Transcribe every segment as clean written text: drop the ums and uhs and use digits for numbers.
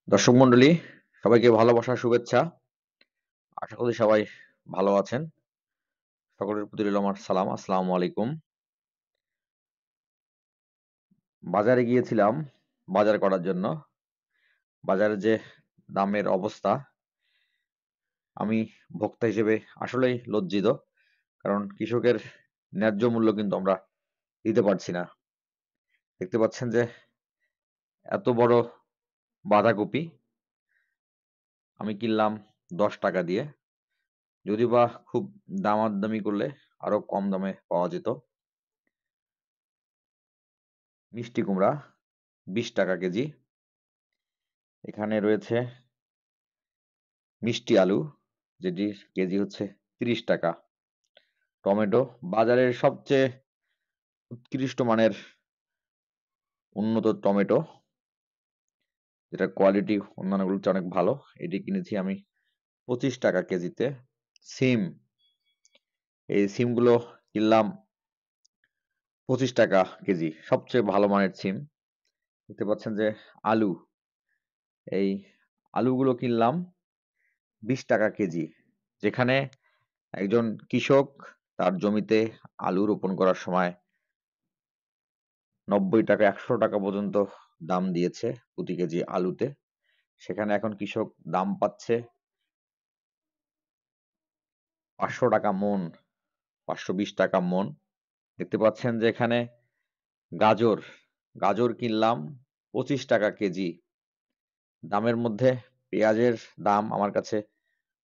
দর্শক মণ্ডলী, সবাইকে ভালোবাসা শুভেচ্ছা। আশা করি সবাই ভালো আছেন। সকলের প্রতি রইল আমার সালাম। আসসালামু আলাইকুম। বাজারে গিয়েছিলাম বাজার করার জন্য। বাজারে যে দামের অবস্থা, আমি ভোক্তা হিসেবে আসলেই লজ্জিত। কারণ কৃষকের ন্যায্য মূল্য কিন্তু আমরা দিতে পারছি না। দেখতে পাচ্ছেন যে এত বড় বাঁধাকপি আমি কিনলাম ১০ টাকা দিয়ে। যদিওবা খুব দামাদামি করলে আরো কম দামে পাওয়া যেত। মিষ্টি কুমড়া ২০ টাকা কেজি। এখানে রয়েছে মিষ্টি আলু, যেটির কেজি হচ্ছে ৩০ টাকা। টমেটো বাজারের সবচেয়ে উৎকৃষ্ট মানের উন্নত টমেটো, যেটার কোয়ালিটি অন্যান্যগুলোর চেয়ে অনেক ভালো। এটি কিনেছি আমি ২৫ টাকা কেজিতে। সিম, এই সিমগুলো কিনলাম ২৫ টাকা কেজি। সবচেয়ে ভালো মানের সিম। দেখতে পাচ্ছেন যে আলু, এই আলুগুলো কিনলাম ২০ টাকা কেজি। যেখানে একজন কৃষক তার জমিতে আলু রোপণ করার সময় ৯০ টাকা ১০০ টাকা পর্যন্ত দাম দিয়েছে প্রতি কেজি আলুতে। সেখানে এখন কৃষক দাম পাচ্ছে ৫০০ টাকা মন, ৫২০ টাকা মন। দেখতে পাচ্ছেন যে এখানে গাজর, গাজর কিনলাম ২৫ টাকা কেজি। দামের মধ্যে পেঁয়াজের দাম আমার কাছে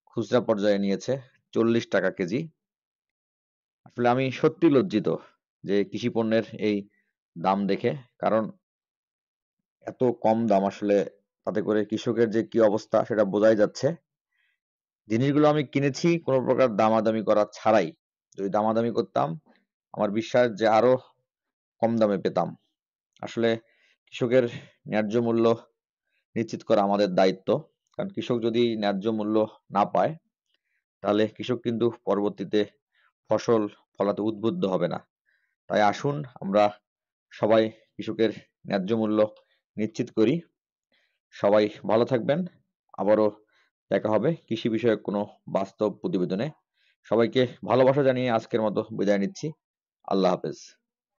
খুচরা পর্যায়ে নিয়েছে ৪০ টাকা কেজি। আসলে আমি সত্যি লজ্জিত যে কৃষি পণ্যের এই দাম দেখে। কারণ এত কম দাম, আসলে তাতে করে কৃষকের যে কি অবস্থা সেটা বোঝাই যাচ্ছে। জিনিসগুলো আমি কিনেছি কোনো প্রকার দামাদামি করা ছাড়াই। যদি দামাদামি করতাম, আমার বিশ্বাস যে আরো কম দামে পেতাম। আসলে কৃষকের ন্যায্য মূল্য নিশ্চিত করা আমাদের দায়িত্ব। কারণ কৃষক যদি ন্যায্য মূল্য না পায়, তাহলে কৃষক কিন্তু পরবর্তীতে ফসল ফলাতে উদ্বুদ্ধ হবে না। তাই আসুন আমরা সবাই কৃষকের ন্যায্য মূল্য নিশ্চিত করি। সবাই ভালো থাকবেন। আবারও দেখা হবে কৃষি বিষয়ক কোনো বাস্তব প্রতিবেদনে। সবাইকে ভালোবাসা জানিয়ে আজকের মতো বিদায় নিচ্ছি। আল্লাহ হাফেজ।